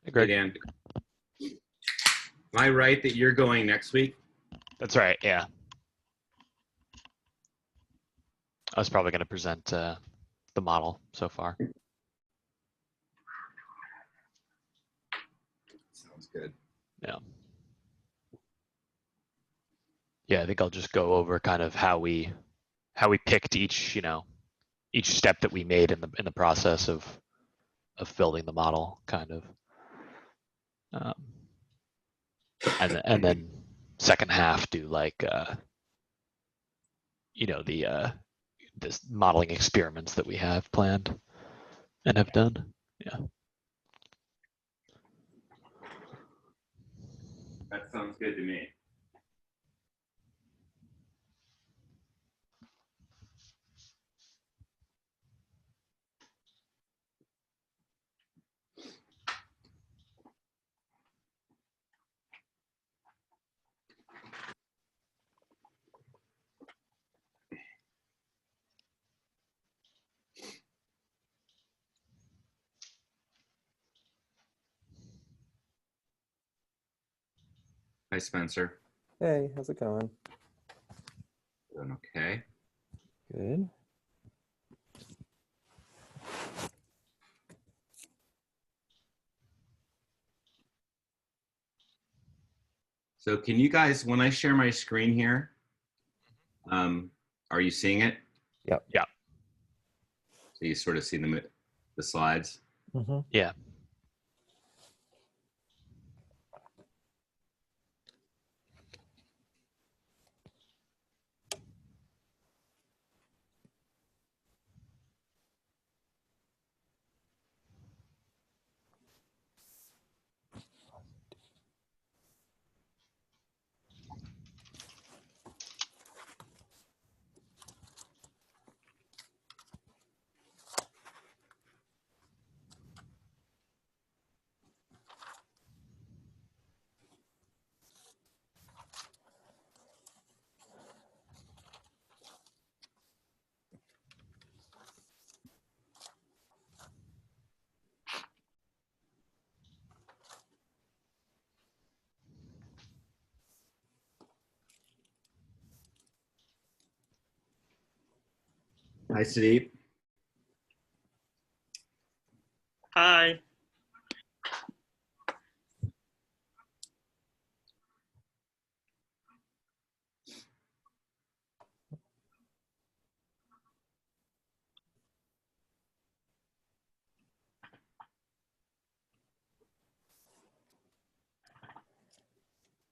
Hey, Greg. Hey, Dan. Am I right that you're going next week? That's right, yeah. I was probably going to present the model so far. Sounds good. Yeah. Yeah, I think I'll just go over kind of how we picked each, each step that we made in the process of building the model, kind of. And then second half do like this modeling experiments that we have planned and have done. Yeah. That sounds good to me. Hi, Spencer. Hey, how's it going? Doing okay. Good. So can you guys, when I share my screen here, are you seeing it? Yep. Yeah. So you sort of see the slides? Mm-hmm. Yeah. Hi, Sudeep. Hi.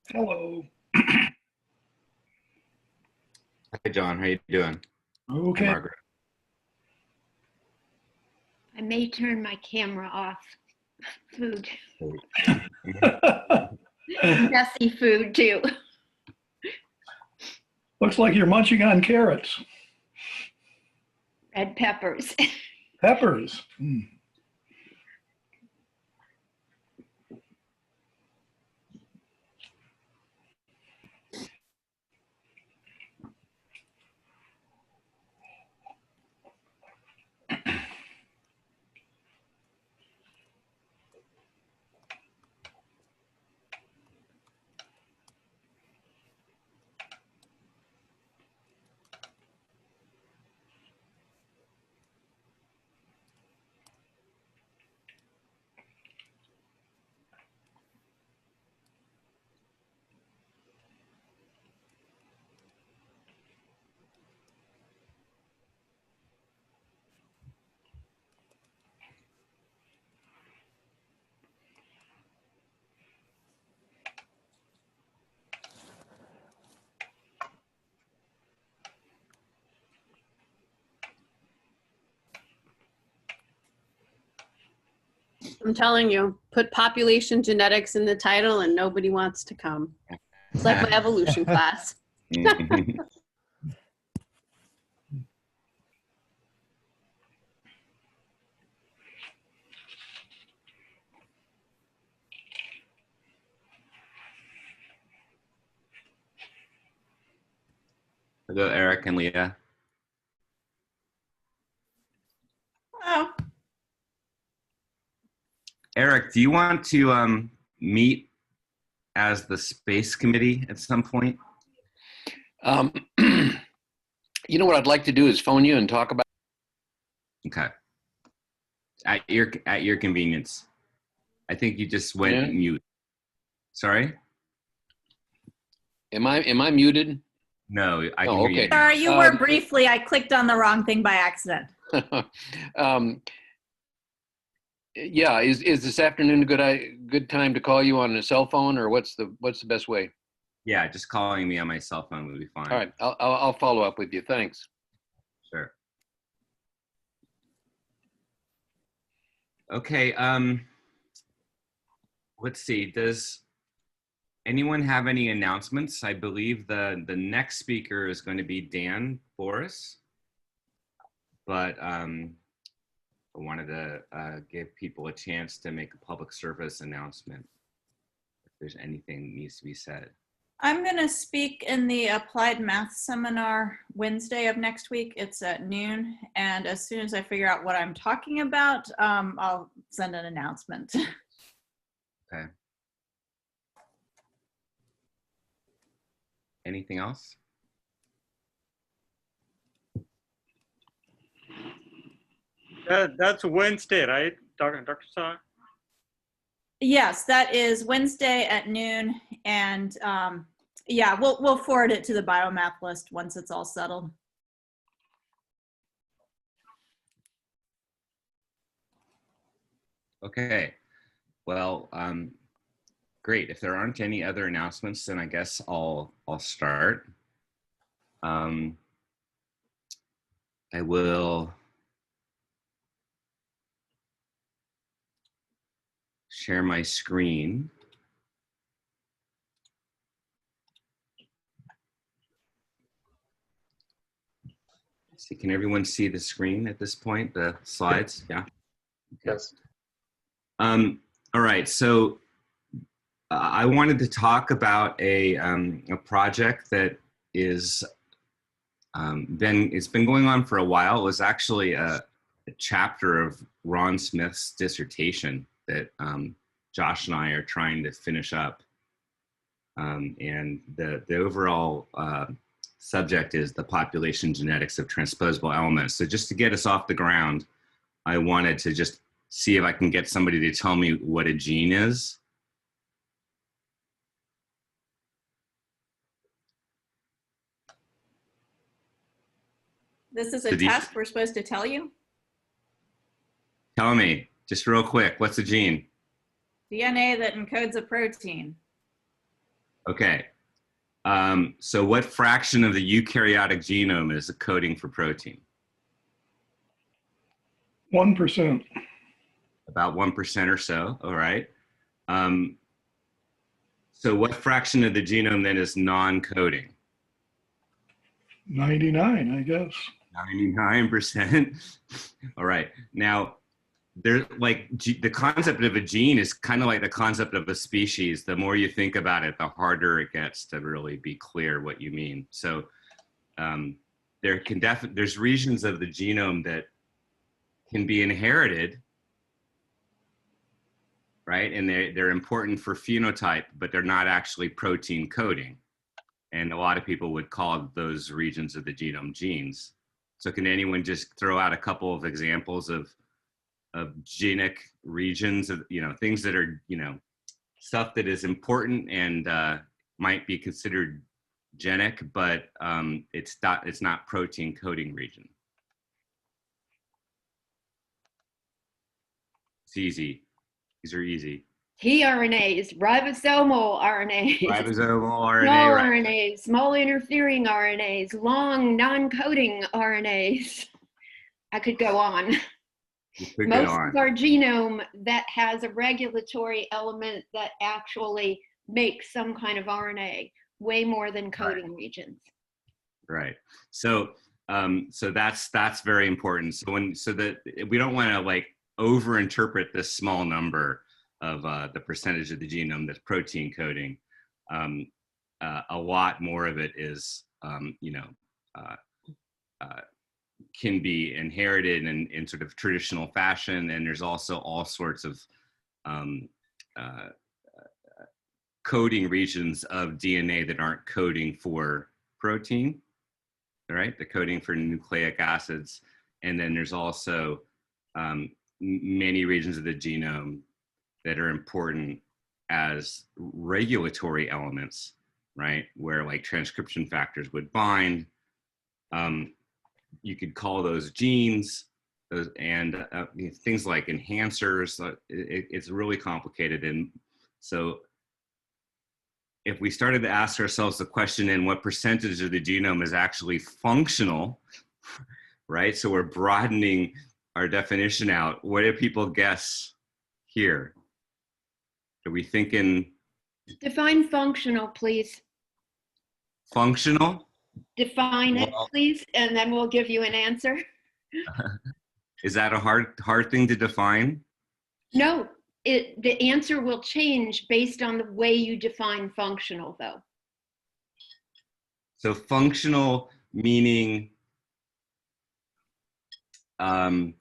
Hello. Hi, John. How you doing? Okay. Hi, Margaret. I may turn my camera off. Food. Messy food too. Looks like you're munching on carrots. Red peppers. Peppers. Mm. I'm telling you, put population genetics in the title and nobody wants to come. It's like my evolution class. Hello, Eric and Leah. Oh, Eric, do you want to meet as the space committee at some point? You know what I'd like to do is phone you and talk about. Okay. At your convenience. I think you just went mute. Sorry? Am I muted? No, I can Oh, hear you. okay. now. Sorry, you were briefly. I clicked on the wrong thing by accident. Yeah, is this afternoon a good time to call you on a cell phone, or what's the best way? Yeah, just calling me on my cell phone would be fine. All right, I'll follow up with you. Thanks. Sure. Okay, let's see. Does anyone have any announcements? I believe the next speaker is going to be Dan Boris, but I wanted to give people a chance to make a public service announcement if there's anything that needs to be said. I'm going to speak in the applied math seminar Wednesday of next week. It's at noon. And as soon as I figure out what I'm talking about, I'll send an announcement. Okay. Anything else? That's Wednesday, right, Dr. Shah? Yes, that is Wednesday at noon. And yeah, we'll forward it to the biomath list once it's all settled. Okay. Well, great. If there aren't any other announcements, then I guess I'll start. I will share my screen. See, can everyone see the screen at this point, the slides? Yeah. Yes. All right, so I wanted to talk about a project that is it's been going on for a while. It was actually a chapter of Ron Smith's dissertation that Josh and I are trying to finish up. And the overall subject is the population genetics of transposable elements. So just to get us off the ground, I wanted to just see if I can get somebody to tell me what a gene is. This is a task we're supposed to tell you? Tell me, just real quick, what's a gene? DNA that encodes a protein. Okay. So what fraction of the eukaryotic genome is a coding for protein? 1%. About 1% or so, all right. So what fraction of the genome then is non-coding? 99, I guess. 99%. All right. Now, there's like the concept of a gene is kind of like the concept of a species. The more you think about it, the harder it gets to really be clear what you mean. So there's regions of the genome that can be inherited, right? And they're important for phenotype, but they're not actually protein coding. And a lot of people would call those regions of the genome genes. So can anyone just throw out a couple of examples of genic regions of, things that are, stuff that is important and might be considered genic, but it's not protein coding region? It's easy. These are easy. tRNAs, ribosomal RNAs, Ribosomal RNA, small right. RNAs, small interfering RNAs, long non-coding RNAs. I could go on. Most of our genome that has a regulatory element that actually makes some kind of RNA, way more than coding regions. Right. So so that's very important. So that we don't want to like overinterpret this small number of the percentage of the genome that's protein coding. A lot more of it is can be inherited in sort of traditional fashion, and there's also all sorts of um, uh, coding regions of DNA that aren't coding for protein, right? The coding for nucleic acids. And then there's also many regions of the genome that are important as regulatory elements, right? Where like transcription factors would bind. You could call those genes, and things like enhancers. It's really complicated. And so if we started to ask ourselves the question, in what percentage of the genome is actually functional, right? So we're broadening our definition out. What do people guess here? Are we thinking? Define functional, please. Functional? Define it, Well, please, and then we'll give you an answer. Is that a hard thing to define? No, the answer will change based on the way you define functional, though. So functional meaning that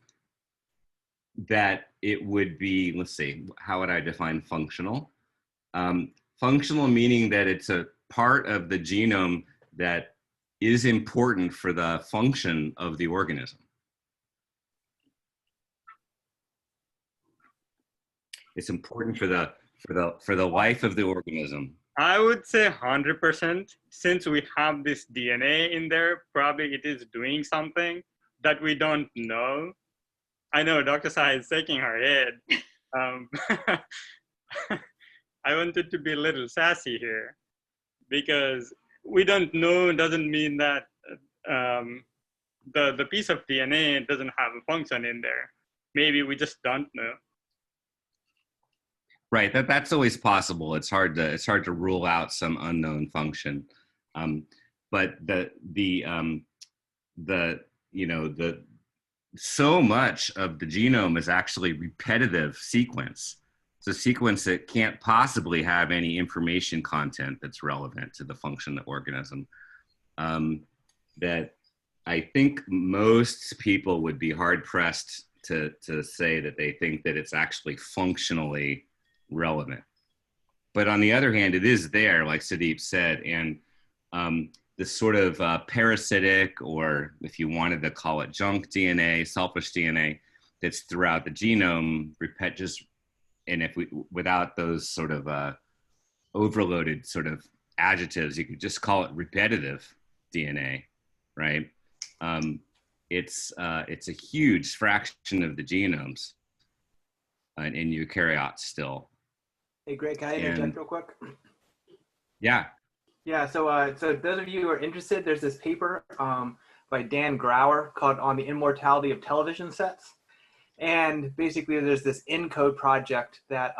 it would be, let's see, how would I define functional? Functional meaning that it's a part of the genome that is important for the function of the organism. It's important for the life of the organism. I would say 100%. Since we have this DNA in there, probably it is doing something that we don't know. I know Dr. Sai is shaking her head. I wanted to be a little sassy here, because we don't know doesn't mean that the piece of DNA doesn't have a function in there. Maybe we just don't know. Right, that's always possible. It's hard to rule out some unknown function, but so much of the genome is actually repetitive sequence. It's a sequence that can't possibly have any information content that's relevant to the function of the organism. That I think most people would be hard pressed to say that they think that it's actually functionally relevant. But on the other hand, it is there, like Sudeep said, and this sort of parasitic, or if you wanted to call it junk DNA, selfish DNA, that's throughout the genome, and if we, without those sort of overloaded sort of adjectives, you could just call it repetitive DNA, right? It's a huge fraction of the genomes in eukaryotes still. Hey, Greg, can I interject real quick? Yeah. Yeah, so those of you who are interested, there's this paper by Dan Grauer called On the Immortality of Television Sets. And basically there's this ENCODE project that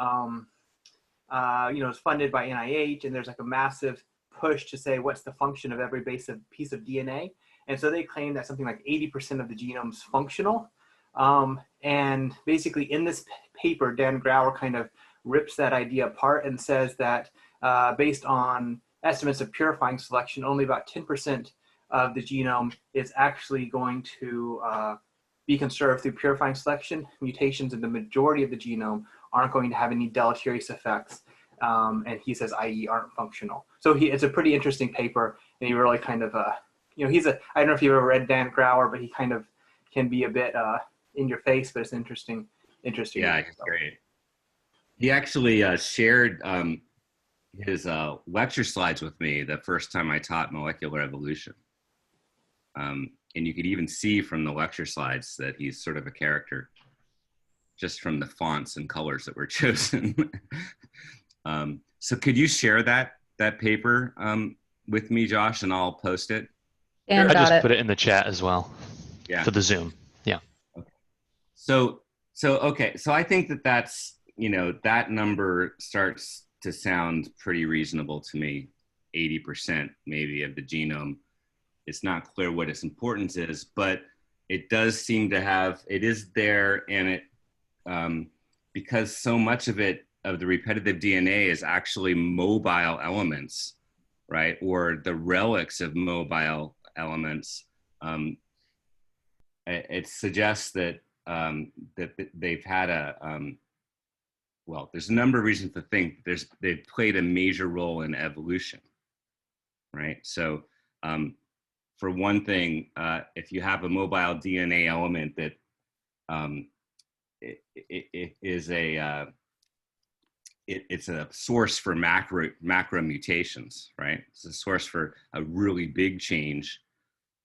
is funded by NIH, and there's like a massive push to say what's the function of every piece of DNA. And so they claim that something like 80% of the genome's functional. And basically in this paper, Dan Grauer kind of rips that idea apart and says that based on estimates of purifying selection, only about 10% of the genome is actually going to be conserved through purifying selection. Mutations in the majority of the genome aren't going to have any deleterious effects. And he says, i.e. aren't functional. So it's a pretty interesting paper, and he really kind of, I don't know if you've ever read Dan Grauer, but he kind of can be a bit in your face, but it's interesting. Yeah, it's great. He actually shared his lecture slides with me the first time I taught molecular evolution. And you could even see from the lecture slides that he's sort of a character, just from the fonts and colors that were chosen. So could you share that paper with me, Josh, and I'll post it? I just put it in the chat as well. Yeah. For the Zoom. Yeah. Okay. So I think that's, that number starts to sound pretty reasonable to me. 80% maybe of the genome. It's not clear what its importance is, but it does seem to have, it is there, and it, because so much of the repetitive DNA is actually mobile elements, right? Or the relics of mobile elements. It suggests that that they've had well, there's a number of reasons to think they've played a major role in evolution, right? So for one thing, if you have a mobile DNA element that it's a source for macro mutations, right? It's a source for a really big change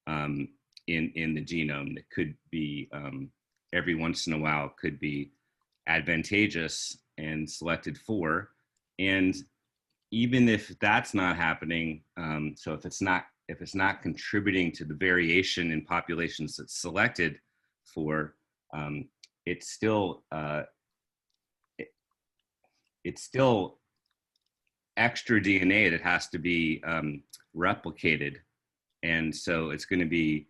in the genome that could be every once in a while could be advantageous and selected for. And even if that's not happening, so if it's not contributing to the variation in populations that's selected for, it's still extra DNA that has to be replicated. And so it's going to be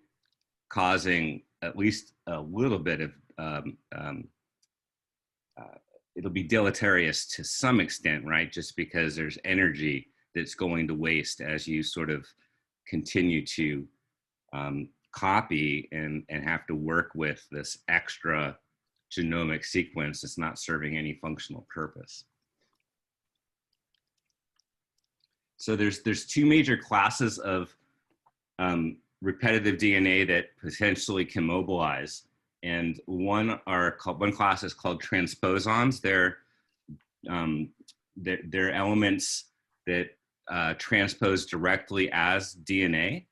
causing at least a little bit of, it'll be deleterious to some extent, right? Just because there's energy that's going to waste as you sort of continue to copy and have to work with this extra genomic sequence that's not serving any functional purpose. So there's two major classes of repetitive DNA that potentially can mobilize, and one class is called transposons. They're elements that transpose directly as DNA.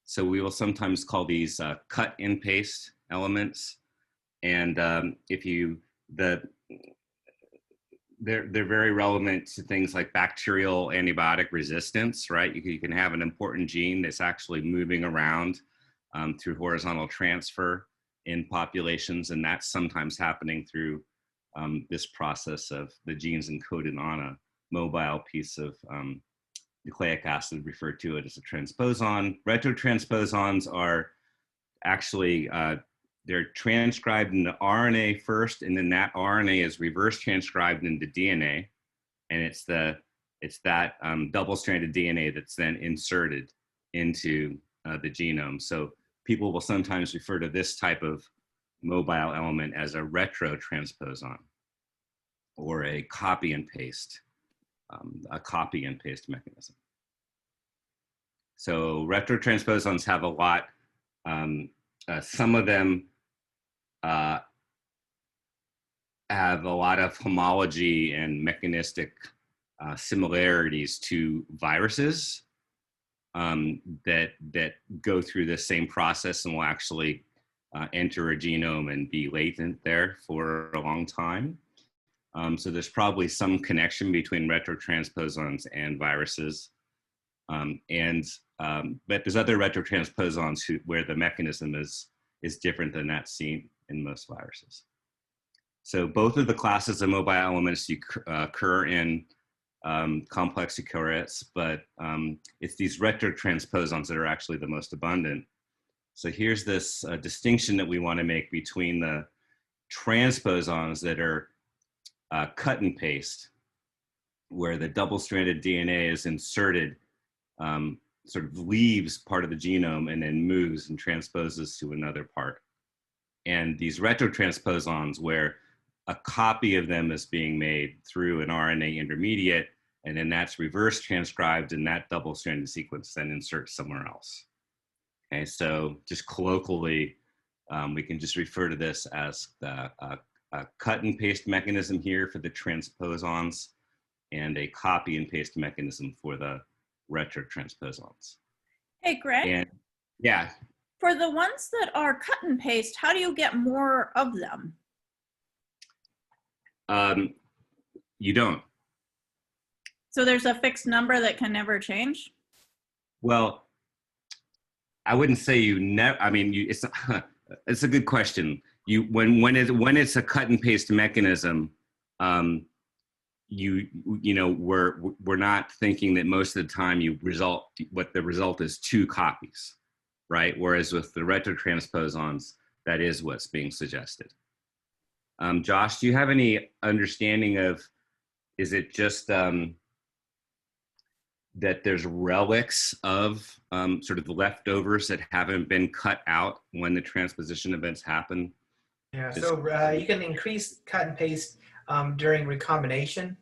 So we will sometimes call these cut and paste elements. And they're very relevant to things like bacterial antibiotic resistance, right? You can have an important gene that's actually moving around through horizontal transfer in populations, and that's sometimes happening through this process of the genes encoded on a mobile piece of nucleic acid, referred to it as a transposon. Retrotransposons are actually they're transcribed into RNA first, and then that RNA is reverse transcribed into DNA, and it's that double-stranded DNA that's then inserted into the genome. So people will sometimes refer to this type of mobile element as a retrotransposon, or a copy and paste mechanism. So retrotransposons have a lot. Some of them have a lot of homology and mechanistic similarities to viruses that go through the same process and will actually enter a genome and be latent there for a long time. So there's probably some connection between retrotransposons and viruses. But there's other retrotransposons where the mechanism is different than that seen in most viruses. So both of the classes of mobile elements occur in complex eukaryotes, but it's these retrotransposons that are actually the most abundant. So here's this distinction that we want to make between the transposons that are cut and paste, where the double-stranded DNA is inserted, sort of leaves part of the genome and then moves and transposes to another part. And these retrotransposons, where a copy of them is being made through an RNA intermediate, and then that's reverse transcribed, and that double-stranded sequence then inserts somewhere else. Okay, so just colloquially, we can just refer to this as a cut and paste mechanism here for the transposons, and a copy and paste mechanism for the retrotransposons. Hey, Greg. And yeah. For the ones that are cut and paste, how do you get more of them? You don't. So there's a fixed number that can never change? Well, I wouldn't say you never. I mean, it's a good question. When it's a cut and paste mechanism, we're not thinking that most of the time what the result is two copies, right? Whereas with the retrotransposons, that is what's being suggested. Josh, do you have any understanding of, is it just that there's relics of sort of leftovers that haven't been cut out when the transposition events happen? Yeah, so you can increase cut and paste during recombination.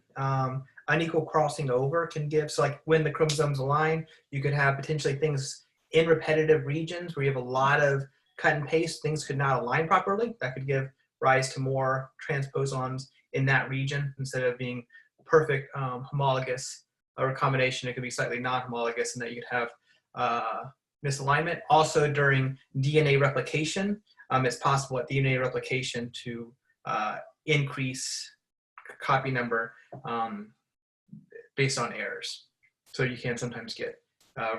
Unequal crossing over can give, so like when the chromosomes align, you could have potentially things in repetitive regions where you have a lot of cut and paste, things could not align properly. That could give rise to more transposons in that region instead of being perfect homologous recombination. It could be slightly non-homologous, and that you could have misalignment. Also during DNA replication, it's possible at DNA replication to increase copy number based on errors. So you can sometimes get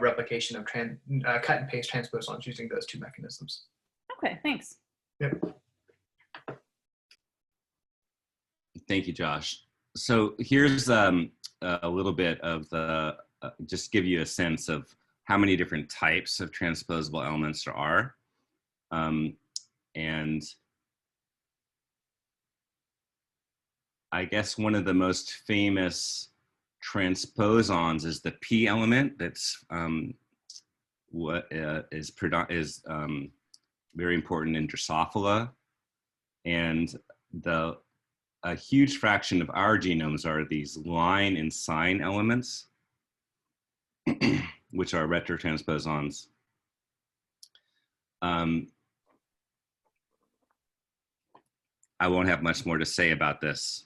replication of cut and paste transposons using those two mechanisms. Okay, thanks. Yep. Thank you, Josh. So here's a little bit of the, just give you a sense of how many different types of transposable elements there are. And I guess one of the most famous transposons is the P element. That's what is very important in Drosophila, and a huge fraction of our genomes are these line and sign elements, which are retrotransposons. I won't have much more to say about this,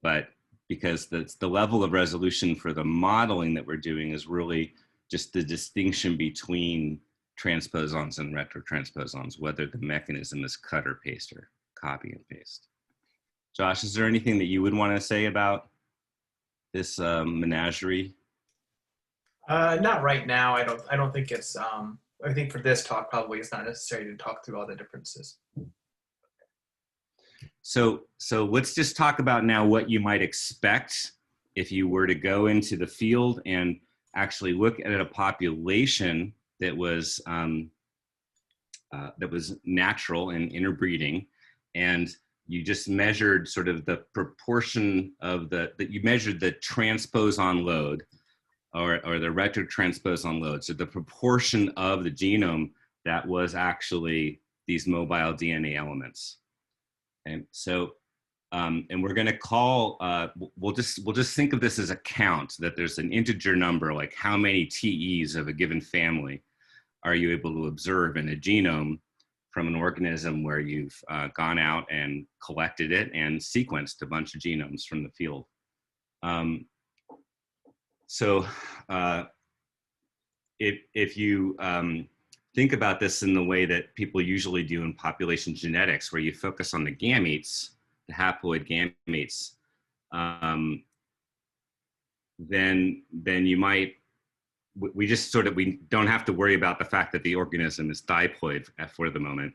but because the level of resolution for the modeling that we're doing is really just the distinction between transposons and retrotransposons, whether the mechanism is cut or paste or copy and paste. Josh, is there anything that you would want to say about this menagerie? Not right now. I don't think it's. I think for this talk, probably it's not necessary to talk through all the differences. So let's just talk about now what you might expect if you were to go into the field and actually look at a population that was natural and interbreeding, and you just measured sort of the proportion of that you measured the transposon load or the retrotransposon load. So the proportion of the genome that was actually these mobile DNA elements. And so, and we're going to call, we'll just think of this as a count, that there's an integer number, like how many TEs of a given family are you able to observe in a genome from an organism where you've gone out and collected it and sequenced a bunch of genomes from the field. If you think about this in the way that people usually do in population genetics, where you focus on the gametes, the haploid gametes, then you might, we don't have to worry about the fact that the organism is diploid for the moment.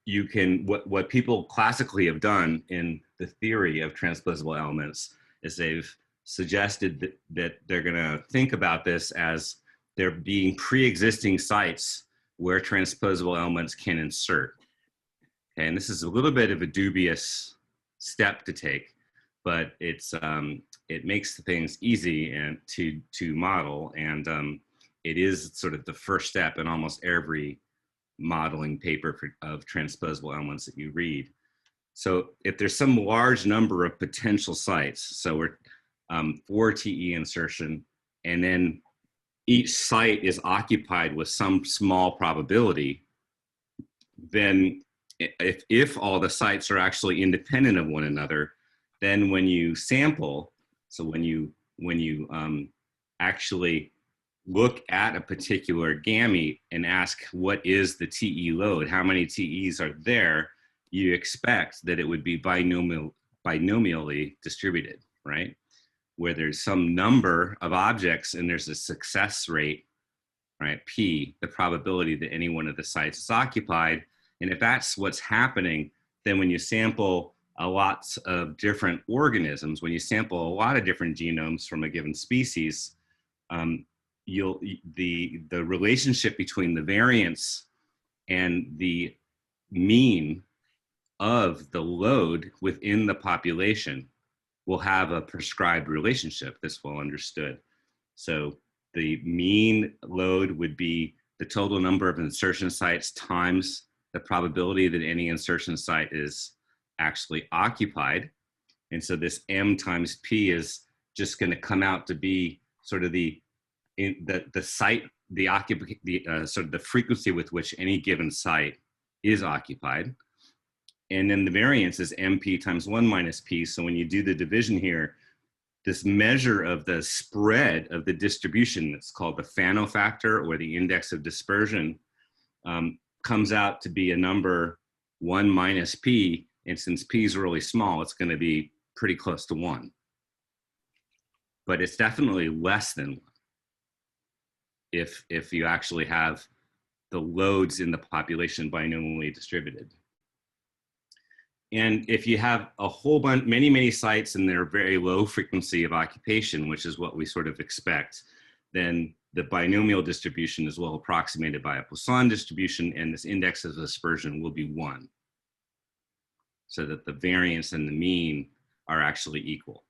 You can, what people classically have done in the theory of transposable elements is they've suggested that they're going to think about this as there being pre-existing sites where transposable elements can insert. Okay, and this is a little bit of a dubious step to take, but it's it makes things easy and to model, and it is sort of the first step in almost every modeling paper of transposable elements that you read. So if there's some large number of potential sites, so we're for TE insertion, and then each site is occupied with some small probability, then if all the sites are actually independent of one another, then when you sample, so when you actually look at a particular gamete and ask what is the TE load, how many TEs are there, you expect that it would be binomially distributed, right? Where there's some number of objects and there's a success rate, right? P, the probability that any one of the sites is occupied. And if that's what's happening, then when you sample a lot of different organisms, when you sample a lot of different genomes from a given species, the relationship between the variance and the mean of the load within the population will have a prescribed relationship that's well understood. So the mean load would be the total number of insertion sites times the probability that any insertion site is actually occupied. And so this M times P is just going to come out to be sort of the site, sort of the frequency with which any given site is occupied. And then the variance is MP times 1 minus P. So when you do the division here, this measure of the spread of the distribution, that's called the Fano factor or the index of dispersion, comes out to be a number 1 minus P. And since P is really small, it's going to be pretty close to 1. But it's definitely less than 1 if you actually have the loads in the population binomially distributed. And if you have a whole bunch, many sites and they're very low frequency of occupation, which is what we sort of expect, then the binomial distribution is well approximated by a Poisson distribution, and this index of dispersion will be 1. So that the variance and the mean are actually equal.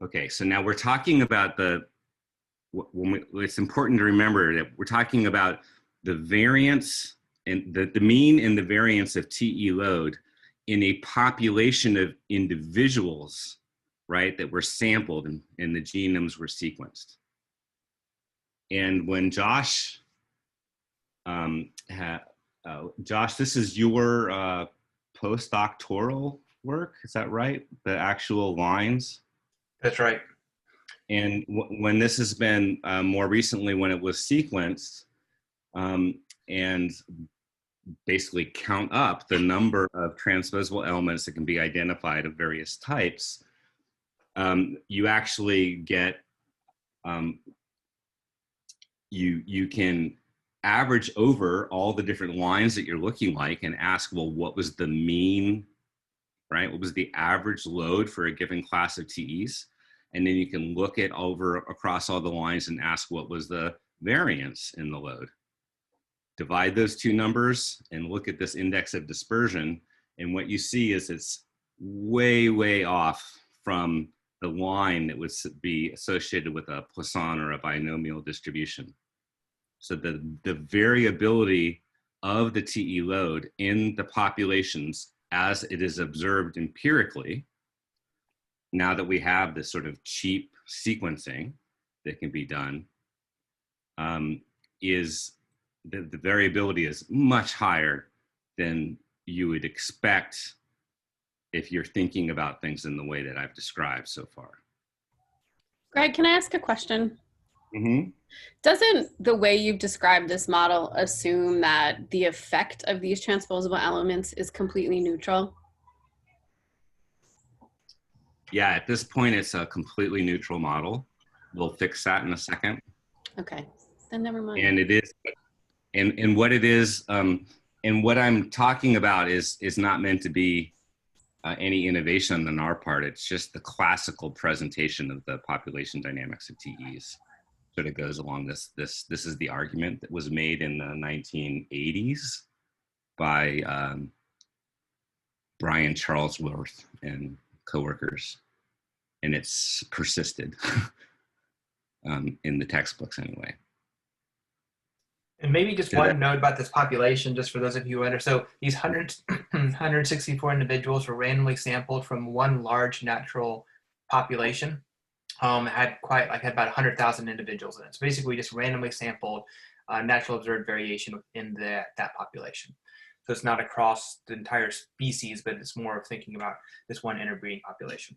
Okay, so now we're talking about it's important to remember that we're talking about the variance and the mean and the variance of TE load in a population of individuals, right, that were sampled and the genomes were sequenced. And when Josh, Josh, this is your postdoctoral work, is that right? The actual lines? That's right. And when this has been more recently, when it was sequenced, and basically count up the number of transposable elements that can be identified of various types, you actually get, you can average over all the different lines that you're looking like and ask, well, what was the mean, right? What was the average load for a given class of TEs? And then you can look at across all the lines and ask what was the variance in the load. Divide those two numbers and look at this index of dispersion. And what you see is it's way, way off from the line that would be associated with a Poisson or a binomial distribution. So the variability of the TE load in the populations as it is observed empirically, now that we have this sort of cheap sequencing that can be done, is the variability is much higher than you would expect if you're thinking about things in the way that I've described so far. Greg, can I ask a question? Mm-hmm. Doesn't the way you've described this model assume that the effect of these transposable elements is completely neutral? Yeah, at this point, it's a completely neutral model. We'll fix that in a second. Okay, then never mind. And it is, and what it is, and what I'm talking about is not meant to be any innovation on our part. It's just the classical presentation of the population dynamics of TEs. Sort of goes along this is the argument that was made in the 1980s by Brian Charlesworth and coworkers, and it's persisted in the textbooks anyway. And maybe just one note about this population, just for those of you who so these 164 individuals were randomly sampled from one large natural population. Had about 100,000 individuals in it. So basically, we just randomly sampled natural observed variation within that population. So it's not across the entire species, but it's more of thinking about this one interbreeding population.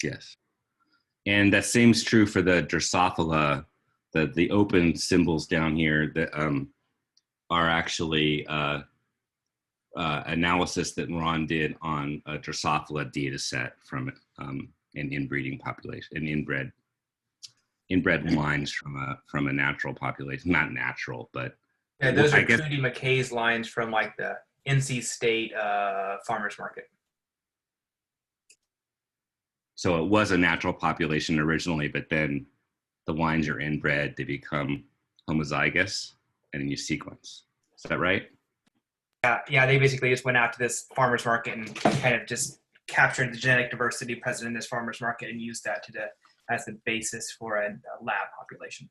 Yes, and that seems true for the Drosophila. The open symbols down here that are actually analysis that Ron did on a Drosophila data set from an inbreeding population, an inbred lines from a natural population, not natural, but yeah, those are Cootie McKay's lines from like the NC State farmers market. So it was a natural population originally, but then the lines are inbred, they become homozygous, and then you sequence. Is that right? Yeah, they basically just went out to this farmers market and kind of just captured the genetic diversity present in this farmers market and used that as the basis for a lab population.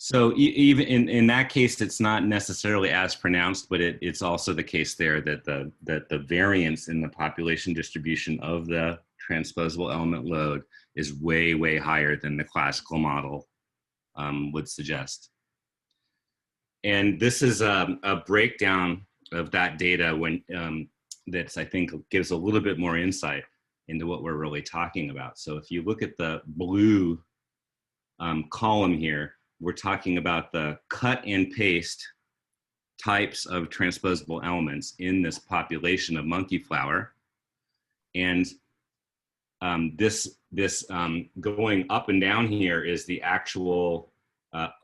So even in that case, it's not necessarily as pronounced, but it's also the case there that the variance in the population distribution of the transposable element load is way, way higher than the classical model would suggest. And this is a breakdown of that data when that's, I think, gives a little bit more insight into what we're really talking about. So if you look at the blue column here, we're talking about the cut and paste types of transposable elements in this population of monkey flower. And this going up and down here is the actual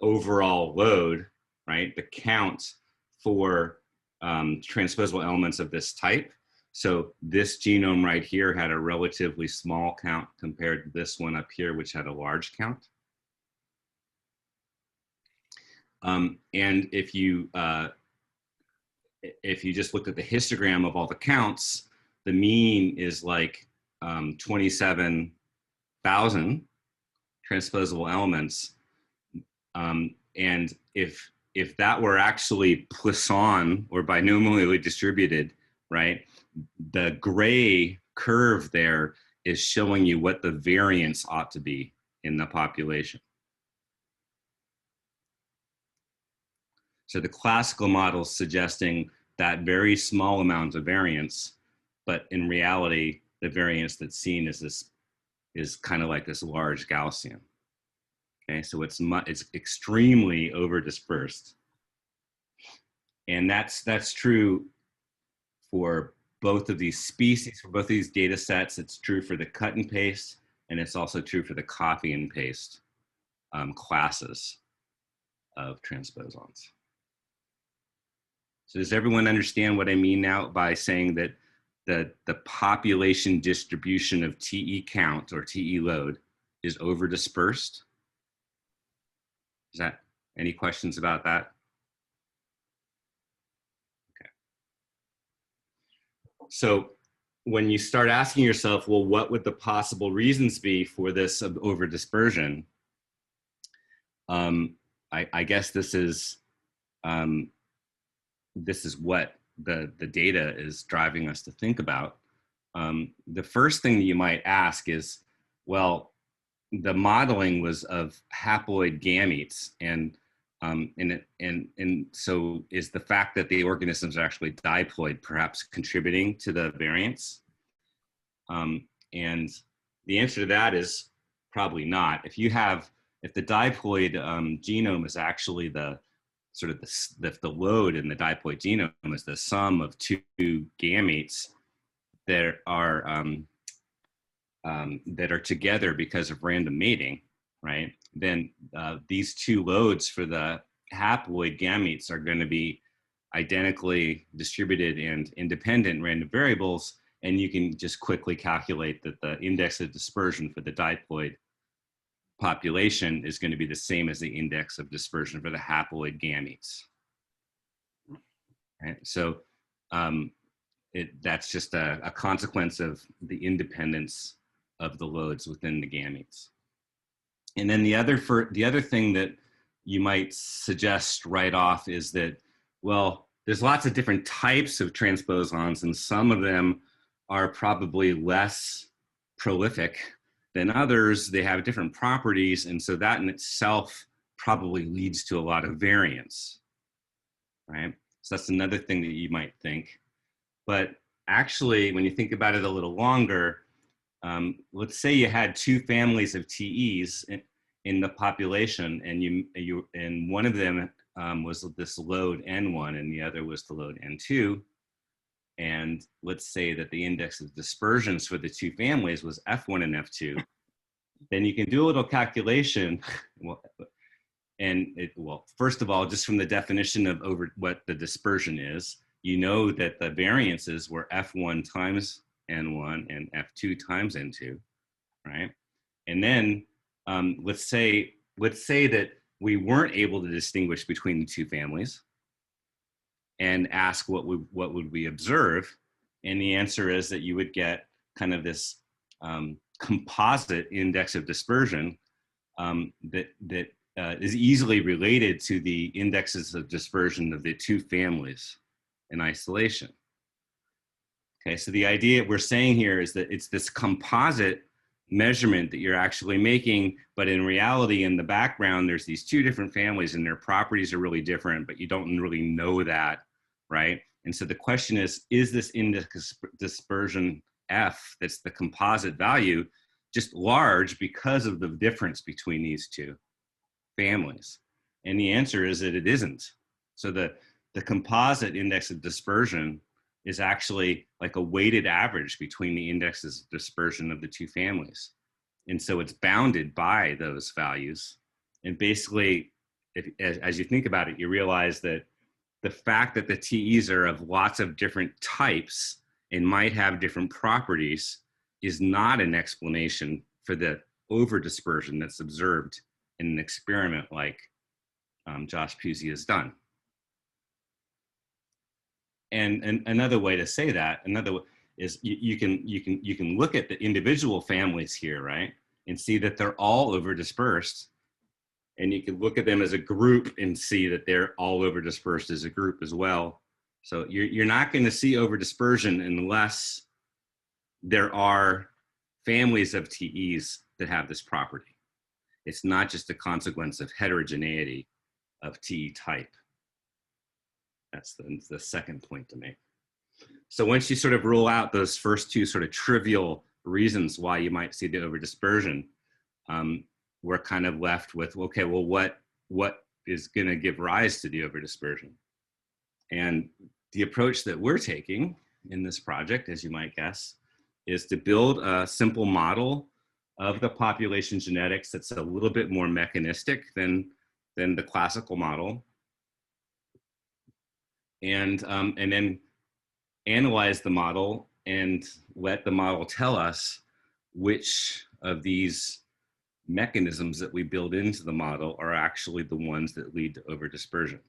overall load, right? The count for transposable elements of this type. So this genome right here had a relatively small count compared to this one up here, which had a large count. And if you just looked at the histogram of all the counts, the mean is like 27,000 transposable elements. And if that were actually Poisson or binomially distributed, right, the gray curve there is showing you what the variance ought to be in the population. So the classical model is suggesting that very small amount of variance, but in reality, the variance that's seen is kind of like this large Gaussian. Okay, so it's extremely overdispersed, and that's true for both of these species, for both of these data sets. It's true for the cut and paste, and it's also true for the copy and paste classes of transposons. So does everyone understand what I mean now by saying that the population distribution of TE count or TE load is overdispersed? Is that any questions about that? Okay. So when you start asking yourself, well, what would the possible reasons be for this overdispersion? I guess this is what the data is driving us to think about. The first thing that you might ask is, well, the modeling was of haploid gametes, and so is the fact that the organisms are actually diploid perhaps contributing to the variance? And the answer to that is probably not. If the diploid genome is actually the load in the diploid genome is the sum of two gametes that are together because of random mating, right? Then these two loads for the haploid gametes are going to be identically distributed and independent random variables, and you can just quickly calculate that the index of dispersion for the diploid population is going to be the same as the index of dispersion for the haploid gametes. Right? So that's just a consequence of the independence of the loads within the gametes. And then the other thing that you might suggest right off is that, well, there's lots of different types of transposons, and some of them are probably less prolific than others. They have different properties, and so that in itself probably leads to a lot of variance, right? So that's another thing that you might think. But actually, when you think about it a little longer, let's say you had two families of TEs in the population, and one of them was this load N1 and the other was the load N2. And let's say that the index of dispersions for the two families was F1 and F2, then you can do a little calculation. Well, first of all, just from the definition of what the dispersion is, you know that the variances were F1 times N1 and F2 times N2, right? And then let's say that we weren't able to distinguish between the two families, and ask what would we observe, and the answer is that you would get kind of this composite index of dispersion that is easily related to the indexes of dispersion of the two families in isolation. Okay, so the idea we're saying here is that it's this composite measurement that you're actually making, but in reality, in the background, there's these two different families and their properties are really different, but you don't really know that, right? And so the question is this index dispersion F, that's the composite value, just large because of the difference between these two families? And the answer is that it isn't. So the composite index of dispersion is actually like a weighted average between the indexes of dispersion of the two families. And so it's bounded by those values. And basically, as you think about it, you realize that the fact that the TEs are of lots of different types and might have different properties is not an explanation for the overdispersion that's observed in an experiment like Josh Pusey has done. And another way to say that, is you can look at the individual families here, right, and see that they're all overdispersed, and you can look at them as a group and see that they're all overdispersed as a group as well. So you're not going to see overdispersion unless there are families of TEs that have this property. It's not just a consequence of heterogeneity of TE type. That's the second point to make. So once you sort of rule out those first two sort of trivial reasons why you might see the overdispersion, we're kind of left with, okay, well, what is going to give rise to the overdispersion? And the approach that we're taking in this project, as you might guess, is to build a simple model of the population genetics that's a little bit more mechanistic than the classical model. And then analyze the model and let the model tell us which of these mechanisms that we build into the model are actually the ones that lead to overdispersion.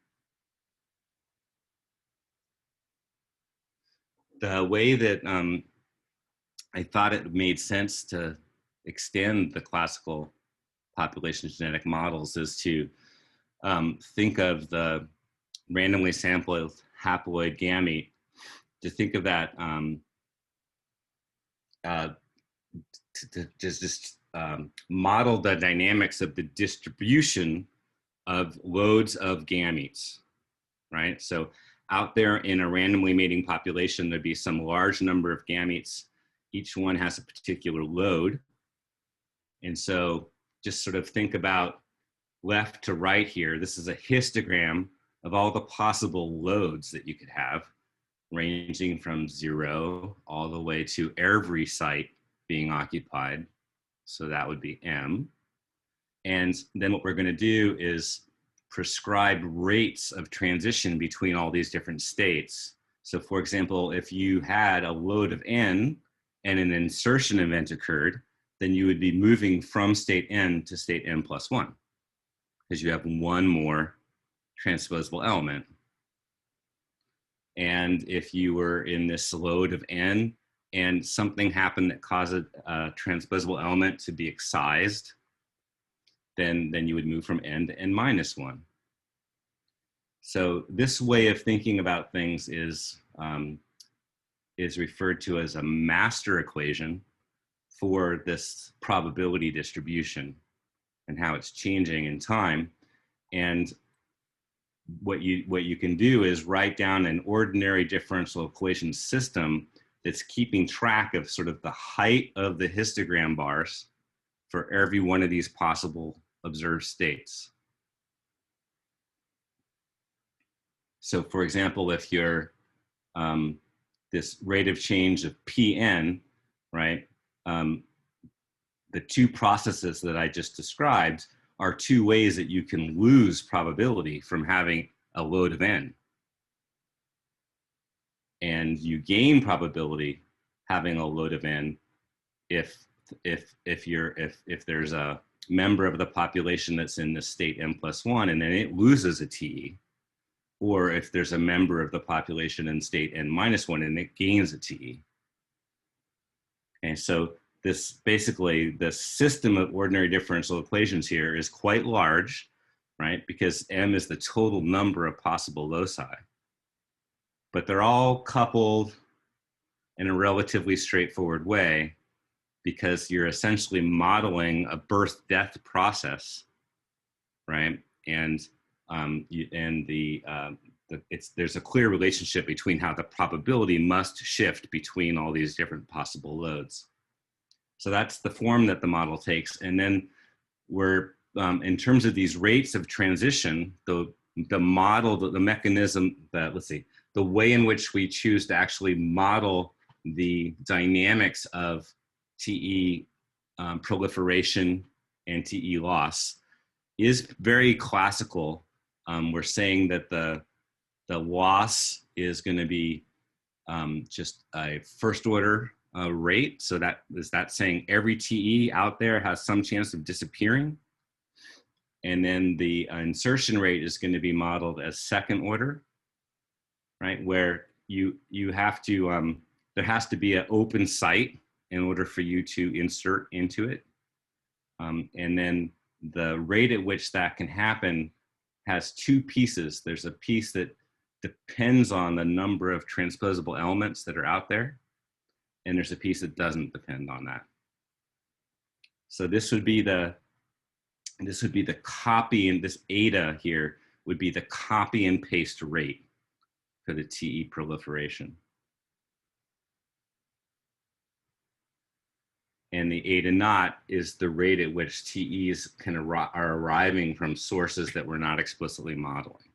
The way that I thought it made sense to extend the classical population genetic models is to think of the randomly sampled haploid gamete, to think of that to just model the dynamics of the distribution of loads of gametes, right? So out there in a randomly mating population, there'd be some large number of gametes. Each one has a particular load. And so just sort of think about left to right here. This is a histogram of all the possible loads that you could have, ranging from 0 all the way to every site being occupied. So that would be M. And then what we're going to do is prescribe rates of transition between all these different states. So for example, if you had a load of N and an insertion event occurred, then you would be moving from state N to state N plus 1, because you have one more transposable element. And if you were in this load of N and something happened that caused a transposable element to be excised, then you would move from N to N minus 1. So this way of thinking about things is referred to as a master equation for this probability distribution and how it's changing in time. And what you can do is write down an ordinary differential equation system that's keeping track of sort of the height of the histogram bars for every one of these possible observed states. So for example, if you're this rate of change of Pn, right? The two processes that I just described are two ways that you can lose probability from having a load of N. And you gain probability having a load of N if there's a member of the population that's in the state N plus 1 and then it loses a TE, or if there's a member of the population in state N minus 1 and it gains a TE. And so this basically, the system of ordinary differential equations here is quite large, right? Because M is the total number of possible loci. But they're all coupled in a relatively straightforward way because you're essentially modeling a birth-death process, right? And there's a clear relationship between how the probability must shift between all these different possible loads. So that's the form that the model takes. And then we're, in terms of these rates of transition, the model, the mechanism, the way in which we choose to actually model the dynamics of TE proliferation and TE loss is very classical. We're saying that the loss is going to be just a first order rate. So that's saying every TE out there has some chance of disappearing. And then the insertion rate is going to be modeled as second order, right? Where you have to, there has to be an open site in order for you to insert into it. And then the rate at which that can happen has two pieces. There's a piece that depends on the number of transposable elements that are out there. And there's a piece that doesn't depend on that. So this would be the copy, and this eta here would be the copy and paste rate for the TE proliferation. And the eta naught is the rate at which TEs are arriving from sources that we're not explicitly modeling.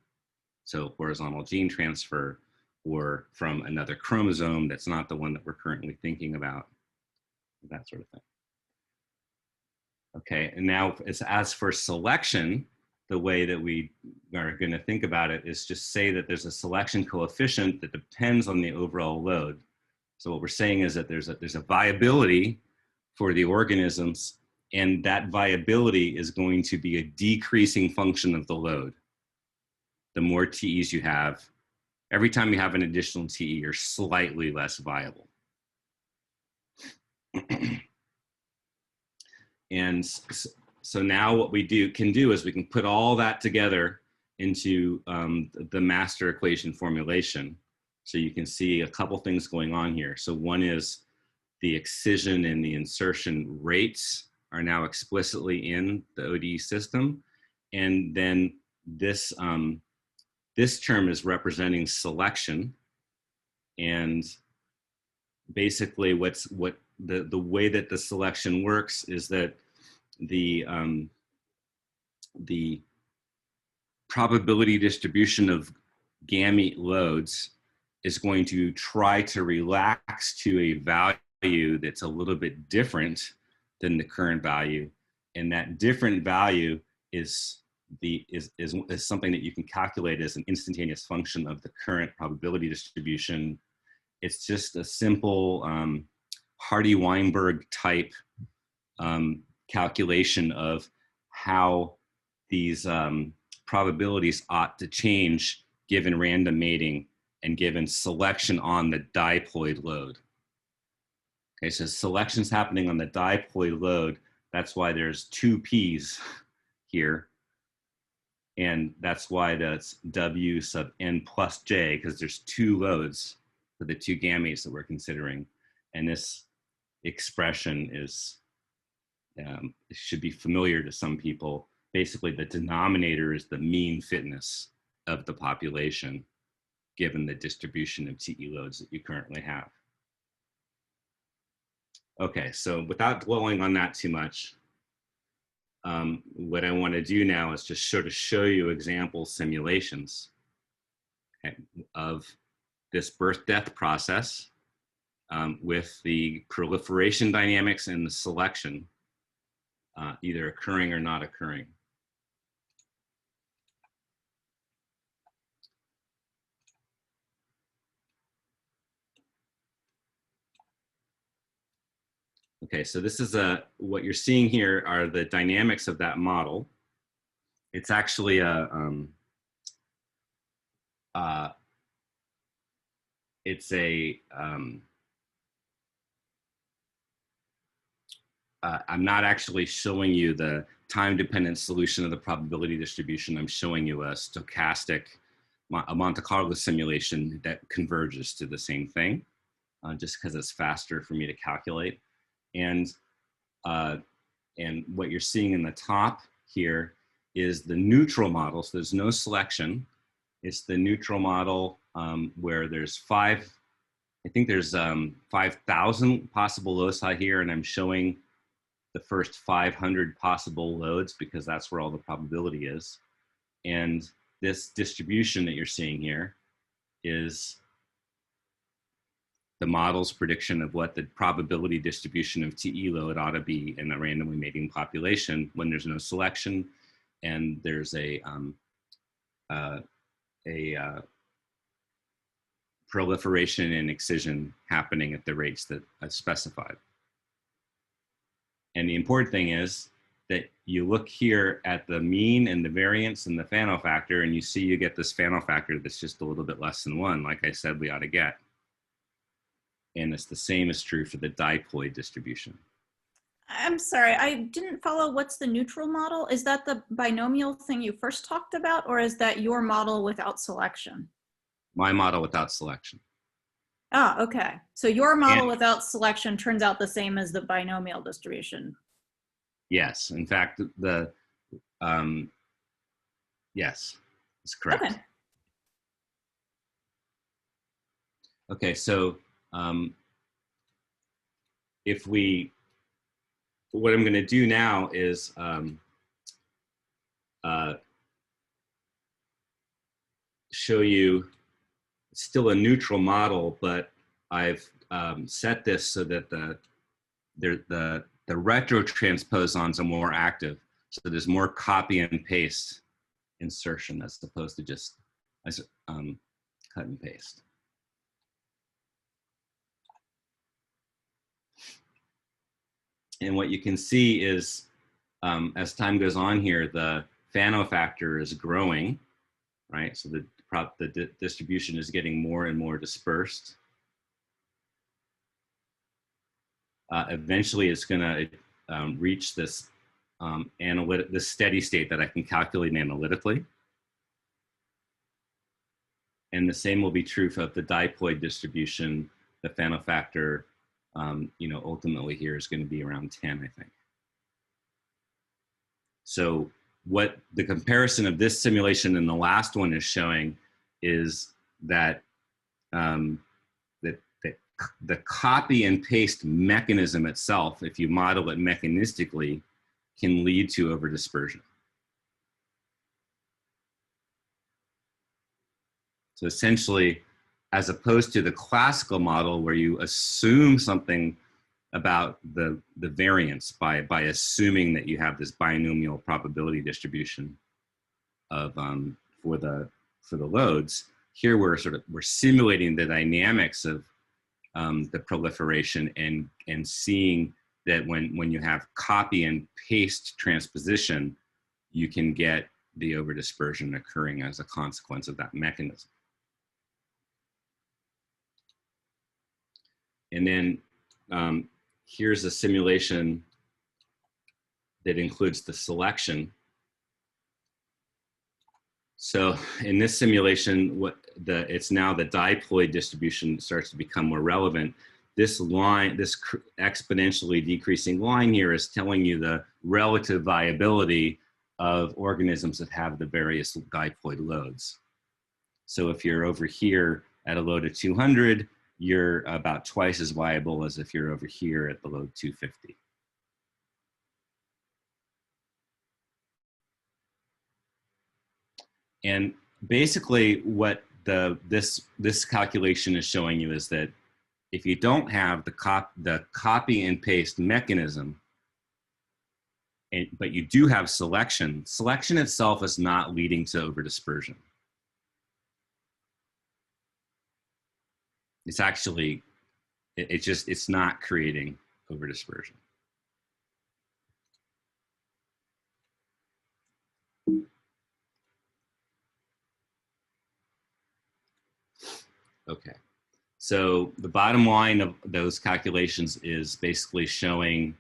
So horizontal gene transfer, or from another chromosome that's not the one that we're currently thinking about, that sort of thing. Okay, and now as for selection, the way that we are going to think about it is just say that there's a selection coefficient that depends on the overall load. So what we're saying is that there's a viability for the organisms, and that viability is going to be a decreasing function of the load. The more TEs you have, every time you have an additional TE, you're slightly less viable. And so now what we can do is we can put all that together into the master equation formulation. So you can see a couple things going on here. So one is the excision and the insertion rates are now explicitly in the ODE system. And then this, this term is representing selection. And basically the way that the selection works is that the probability distribution of gamete loads is going to try to relax to a value that's a little bit different than the current value. And that different value is something that you can calculate as an instantaneous function of the current probability distribution. It's just a simple Hardy-Weinberg type calculation of how these probabilities ought to change given random mating and given selection on the diploid load. Okay, so selection's happening on the diploid load. That's why there's two P's here. And that's why that's W sub n plus J, because there's two loads for the two gametes that we're considering. And this expression is, it should be familiar to some people. Basically, the denominator is the mean fitness of the population, given the distribution of TE loads that you currently have. Okay, so without dwelling on that too much, what I want to do now is just sort of show you example simulations, okay, of this birth-death process with the proliferation dynamics and the selection either occurring or not occurring. Okay, so this is what you're seeing here are the dynamics of that model. It's actually a I'm not actually showing you the time-dependent solution of the probability distribution. I'm showing you a stochastic, a Monte Carlo simulation that converges to the same thing, just because it's faster for me to calculate. And what you're seeing in the top here is the neutral model. So there's no selection. It's the neutral model where there's I think there's 5,000 possible loci here, and I'm showing the first 500 possible loads because that's where all the probability is. And this distribution that you're seeing here is the model's prediction of what the probability distribution of TE load ought to be in a randomly mating population when there's no selection and there's a proliferation and excision happening at the rates that I've specified. And the important thing is that you look here at the mean and the variance and the Fano factor, and you see you get this Fano factor that's just a little bit less than 1, like I said we ought to get. And it's the same is true for the diploid distribution. I'm sorry, I didn't follow. What's the neutral model? Is that the binomial thing you first talked about, or is that your model without selection? My model without selection. Ah, okay. So your model without selection turns out the same as the binomial distribution. Yes, in fact, yes, that's correct. Okay. Okay, so what I'm going to do now is show you still a neutral model, but I've set this so that the retro transposons are more active. So there's more copy and paste insertion as opposed to just cut and paste. And what you can see is as time goes on here, the Fano factor is growing, right? So the distribution is getting more and more dispersed. Eventually, it's going to reach this this steady state that I can calculate analytically. And the same will be true for the diploid distribution. The Fano factor, ultimately here is going to be around 10, I think. So what the comparison of this simulation and the last one is showing is that the copy and paste mechanism itself, if you model it mechanistically, can lead to overdispersion. So essentially, as opposed to the classical model where you assume something about the variance by assuming that you have this binomial probability distribution of for the loads, here we're simulating the dynamics of the proliferation and seeing that when you have copy and paste transposition, you can get the overdispersion occurring as a consequence of that mechanism. And then here's a simulation that includes the selection. So in this simulation, it's now the diploid distribution starts to become more relevant. This line, this exponentially decreasing line here is telling you the relative viability of organisms that have the various diploid loads. So if you're over here at a load of 200, you're about twice as viable as if you're over here at the load 250. And basically what this calculation is showing you is that if you don't have the copy and paste mechanism, but you do have selection itself is not leading to overdispersion. It's actually, it's not creating overdispersion. Okay, so the bottom line of those calculations is basically showing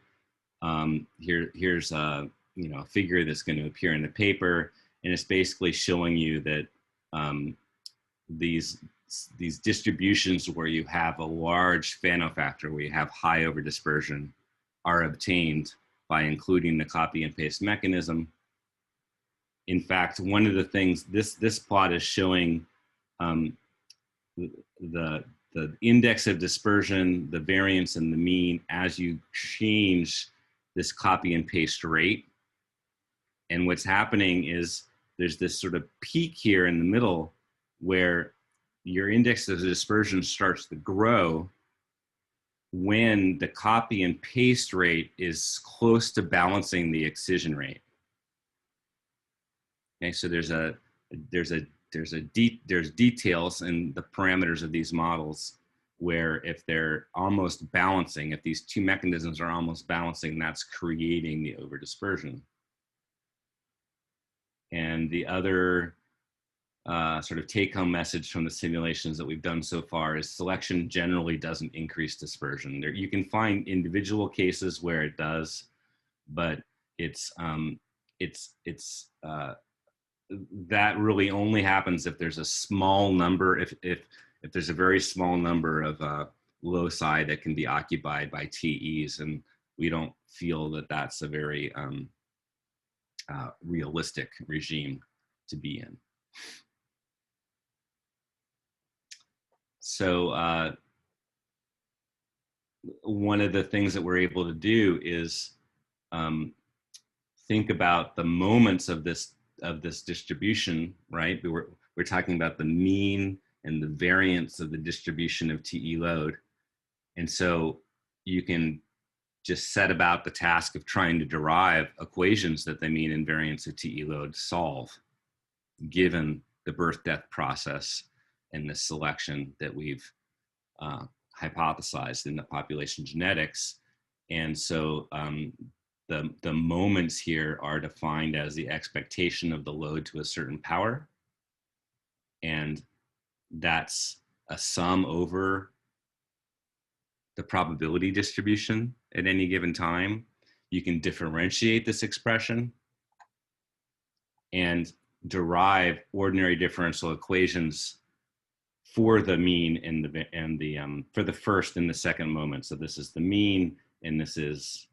Here's a a figure that's going to appear in the paper, and it's basically showing you that these distributions where you have a large Fano factor, where you have high overdispersion, are obtained by including the copy and paste mechanism. In fact, one of the things, this plot is showing the index of dispersion, the variance, and the mean as you change this copy and paste rate. And what's happening is there's this sort of peak here in the middle where your index of dispersion starts to grow when the copy and paste rate is close to balancing the excision rate. Okay, so there's details in the parameters of these models where if they're almost balancing, if these two mechanisms are almost balancing, that's creating the overdispersion. And the other sort of take-home message from the simulations that we've done so far is selection generally doesn't increase dispersion. You can find individual cases where it does, but that really only happens if there's a small number, if there's a very small number of loci that can be occupied by TEs, and we don't feel that that's a very realistic regime to be in. So one of the things that we're able to do is think about the moments of this distribution, right? We're talking about the mean and the variance of the distribution of TE load. And so you can just set about the task of trying to derive equations that the mean and variance of TE load solve, given the birth-death process and the selection that we've hypothesized in the population genetics. And so the moments here are defined as the expectation of the load to a certain power. And that's a sum over the probability distribution at any given time. You can differentiate this expression and derive ordinary differential equations for the mean and for the first and the second moment. So this is the mean, and this is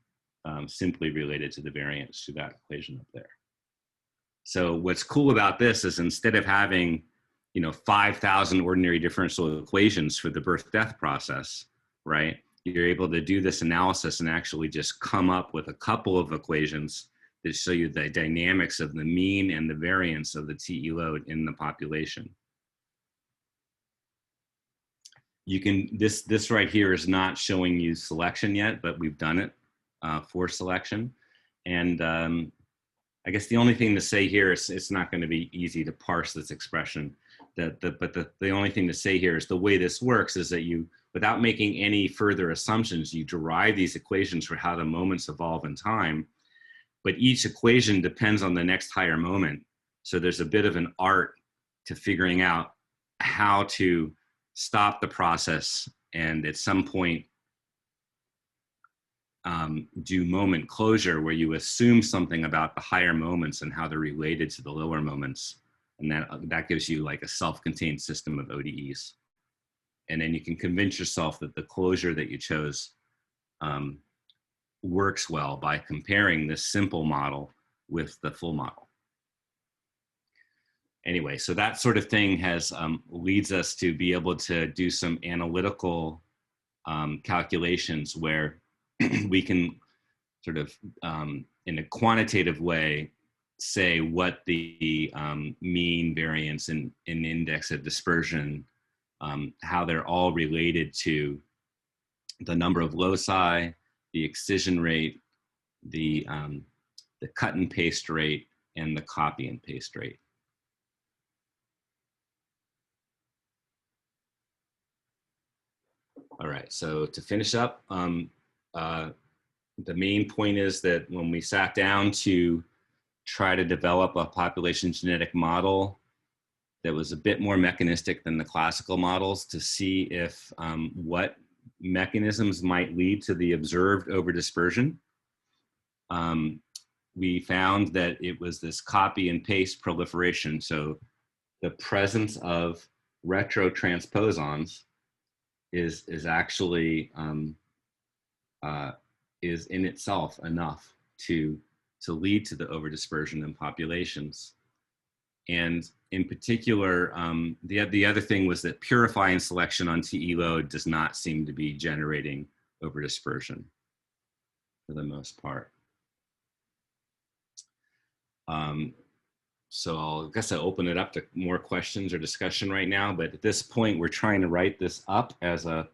simply related to the variance to that equation up there. So what's cool about this is instead of having 5,000 ordinary differential equations for the birth-death process, right? You're able to do this analysis and actually just come up with a couple of equations that show you the dynamics of the mean and the variance of the TE load in the population. You can, this right here is not showing you selection yet, but we've done it for selection. And I guess the only thing to say here is it's not going to be easy to parse this expression. But the only thing to say here is the way this works is that you, without making any further assumptions, you derive these equations for how the moments evolve in time, but each equation depends on the next higher moment. So there's a bit of an art to figuring out how to stop the process and at some point do moment closure, where you assume something about the higher moments and how they're related to the lower moments. And that gives you like a self-contained system of ODEs. And then you can convince yourself that the closure that you chose works well by comparing this simple model with the full model. Anyway, so that sort of thing has leads us to be able to do some analytical calculations where we can sort of in a quantitative way say what the mean, variance, and index of dispersion, how they're all related to the number of loci, the excision rate, the cut and paste rate, and the copy and paste rate. All right, so to finish up, the main point is that when we sat down to try to develop a population genetic model that was a bit more mechanistic than the classical models to see if what mechanisms might lead to the observed overdispersion, we found that it was this copy and paste proliferation. So the presence of retrotransposons is actually is in itself enough to lead to the overdispersion in populations. And in particular, the other thing was that purifying selection on TE load does not seem to be generating overdispersion for the most part. So I guess I'll open it up to more questions or discussion right now, but at this point, we're trying to write this up as a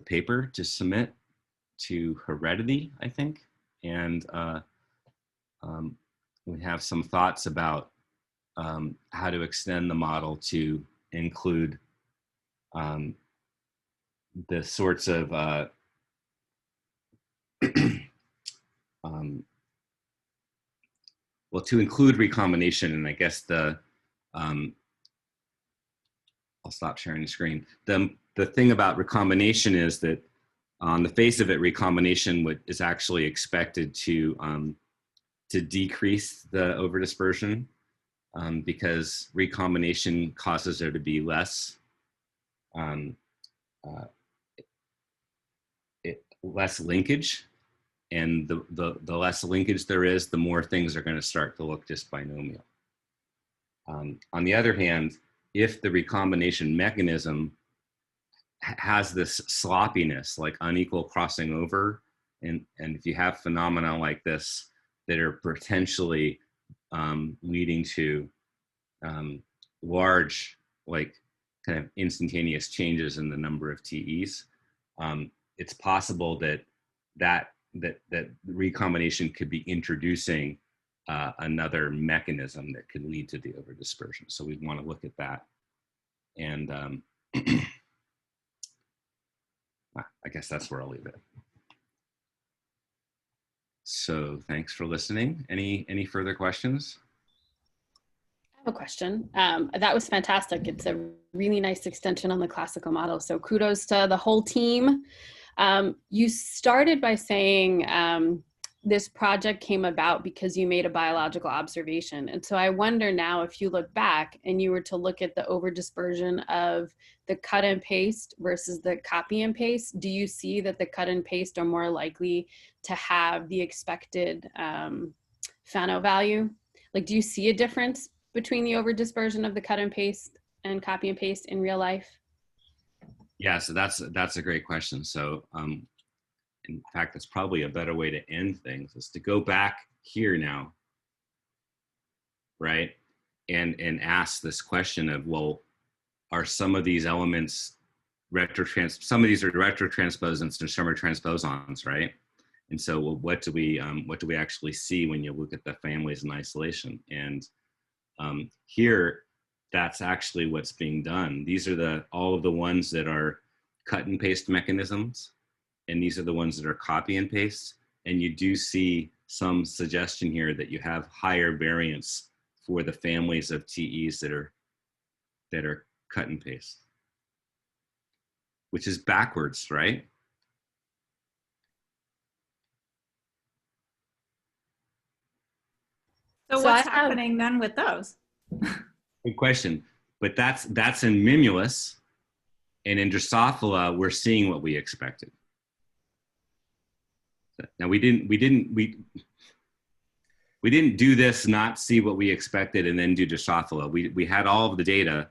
paper to submit to Heredity, I think. And we have some thoughts about how to extend the model to include the sorts of well, to include recombination, and I guess I'll stop sharing the screen. The thing about recombination is that on the face of it, recombination is actually expected to decrease the overdispersion because recombination causes there to be less less linkage. And the less linkage there is, the more things are going to start to look just binomial. On the other hand, if the recombination mechanism has this sloppiness, like unequal crossing over, and if you have phenomena like this that are potentially leading to large, like kind of instantaneous changes in the number of TEs, it's possible that recombination could be introducing another mechanism that could lead to the overdispersion. So we want to look at that. And I guess that's where I'll leave it. So thanks for listening. Any further questions? I have a question. That was fantastic. It's a really nice extension on the classical model. So kudos to the whole team. You started by saying this project came about because you made a biological observation. And so I wonder now, if you look back and you were to look at the overdispersion of the cut and paste versus the copy and paste, do you see that the cut and paste are more likely to have the expected Fano value? Like, do you see a difference between the overdispersion of the cut and paste and copy and paste in real life? Yeah, so that's a great question. So in fact, that's probably a better way to end things, is to go back here now, right? And ask this question of, well, are some of these elements some of these are retrotransposons and some are transposons, right? And so, well, what do we actually see when you look at the families in isolation? And here, that's actually what's being done. These are all of the ones that are cut and paste mechanisms, and these are the ones that are copy and paste. And you do see some suggestion here that you have higher variance for the families of TEs that are cut and paste, which is backwards, right? So what's happening then with those? Good question. But that's in Mimulus, and in Drosophila, we're seeing what we expected. Now we didn't do this, not see what we expected, and then do Drosophila. We had all of the data,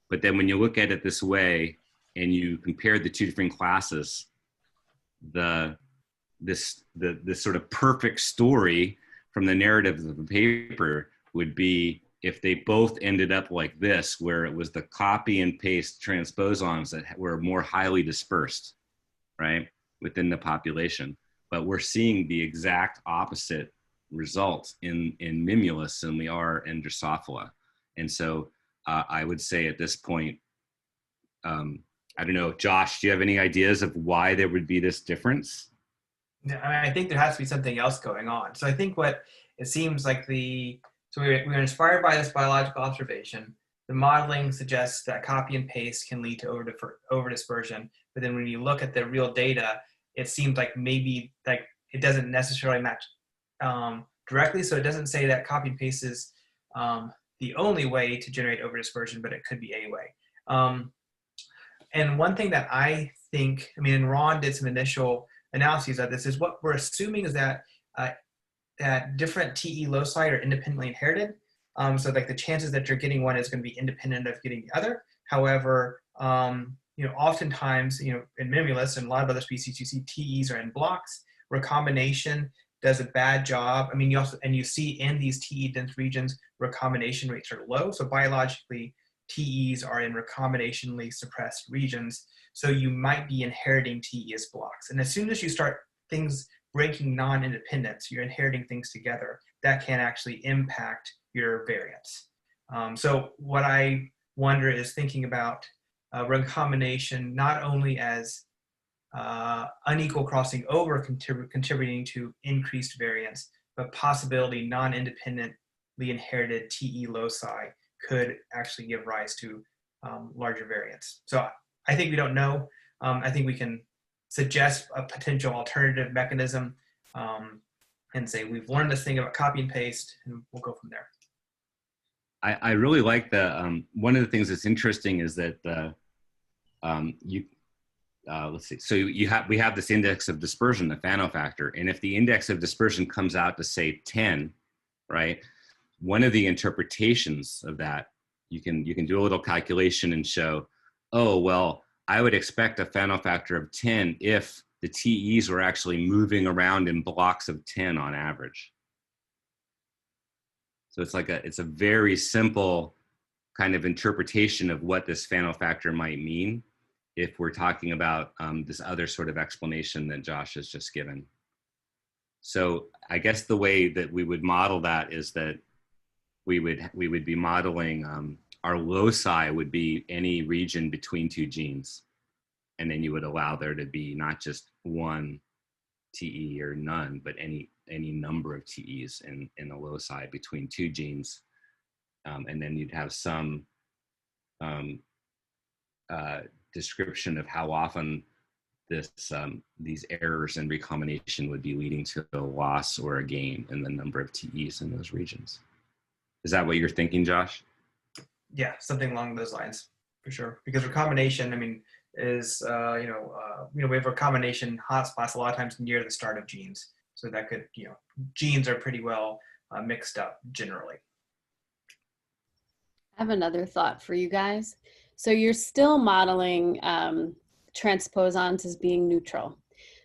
but then when you look at it this way and you compare the two different classes, this sort of perfect story from the narrative of the paper would be if they both ended up like this, where it was the copy and paste transposons that were more highly dispersed, right, within the population. But we're seeing the exact opposite result in Mimulus than we are in Drosophila. And so I would say at this point, I don't know, Josh, do you have any ideas of why there would be this difference? Yeah, I mean, I think there has to be something else going on. So I think what it seems like so we were inspired by this biological observation. The modeling suggests that copy and paste can lead to overdispersion. But then when you look at the real data, it seems like maybe like it doesn't necessarily match directly. So it doesn't say that copy and paste is the only way to generate overdispersion, but it could be a way. And one thing that I think, I mean, and Ron did some initial analyses of this, is what we're assuming is that that different TE loci are independently inherited. So like the chances that you're getting one is going to be independent of getting the other. However, oftentimes, in Mimulus and a lot of other species, you see TEs are in blocks. Recombination does a bad job. I mean, you see in these TE dense regions, recombination rates are low. So biologically, TEs are in recombinationally suppressed regions. So you might be inheriting TE as blocks. And as soon as you start things breaking non-independence, you're inheriting things together, that can actually impact your variance. So what I wonder is thinking about recombination not only as unequal crossing over contributing to increased variance, but possibility non-independently inherited TE loci could actually give rise to larger variance. So I think we don't know. I think we can suggest a potential alternative mechanism and say, we've learned this thing about copy and paste, and we'll go from there. I really like the, one of the things that's interesting is that let's see, so we have this index of dispersion, the Fano factor, and if the index of dispersion comes out to say 10, right? One of the interpretations of that, you can do a little calculation and show, oh, well, I would expect a Fano factor of 10 if the TEs were actually moving around in blocks of 10 on average. So it's a very simple kind of interpretation of what this Fano factor might mean if we're talking about this other sort of explanation that Josh has just given. So I guess the way that we would model that is that we would be modeling our loci would be any region between two genes. And then you would allow there to be not just one TE or none, but any number of TEs in a loci between two genes. And then you'd have some description of how often these errors in recombination would be leading to a loss or a gain in the number of TEs in those regions. Is that what you're thinking, Josh? Yeah, something along those lines, for sure. Because recombination, I mean, is, we have recombination hotspots a lot of times near the start of genes. So that could, genes are pretty well mixed up generally. I have another thought for you guys. So you're still modeling transposons as being neutral.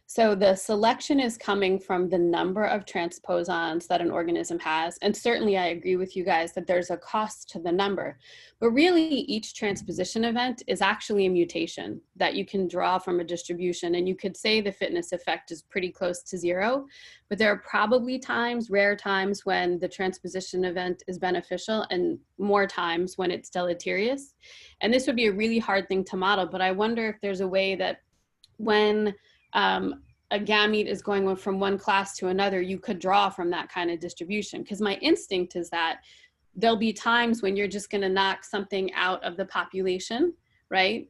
So the selection is coming from the number of transposons that an organism has. And certainly I agree with you guys that there's a cost to the number. But really each transposition event is actually a mutation that you can draw from a distribution. And you could say the fitness effect is pretty close to zero. But there are probably times, rare times, when the transposition event is beneficial and more times when it's deleterious. And this would be a really hard thing to model. But I wonder if there's a way that when a gamete is going from one class to another, you could draw from that kind of distribution. Because my instinct is that there'll be times when you're just going to knock something out of the population, right?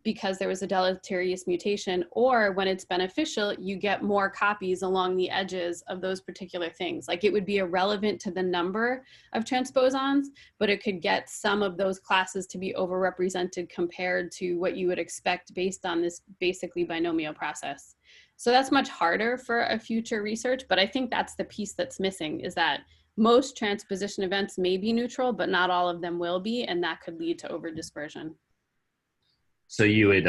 Because there was a deleterious mutation, or when it's beneficial, you get more copies along the edges of those particular things. Like it would be irrelevant to the number of transposons, but it could get some of those classes to be overrepresented compared to what you would expect based on this basically binomial process. So that's much harder for a future research, but I think that's the piece that's missing, is that most transposition events may be neutral, but not all of them will be, and that could lead to overdispersion. So you would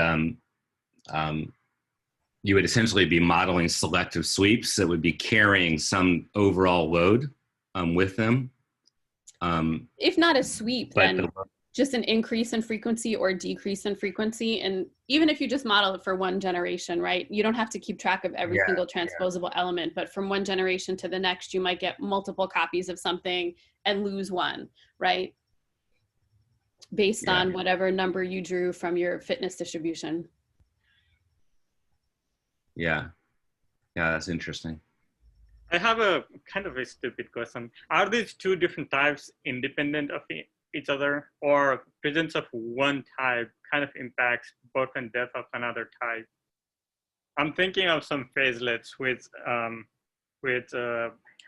essentially be modeling selective sweeps that would be carrying some overall load with them. If not a sweep, then just an increase in frequency or decrease in frequency. And even if you just model it for one generation, right? You don't have to keep track of every single transposable element, but from one generation to the next, you might get multiple copies of something and lose one, right? Based on whatever number you drew from your fitness distribution. Yeah, that's interesting. I have a kind of a stupid question. Are these two different types independent of each other, or presence of one type kind of impacts both and depth of another type? I'm thinking of some phaselets with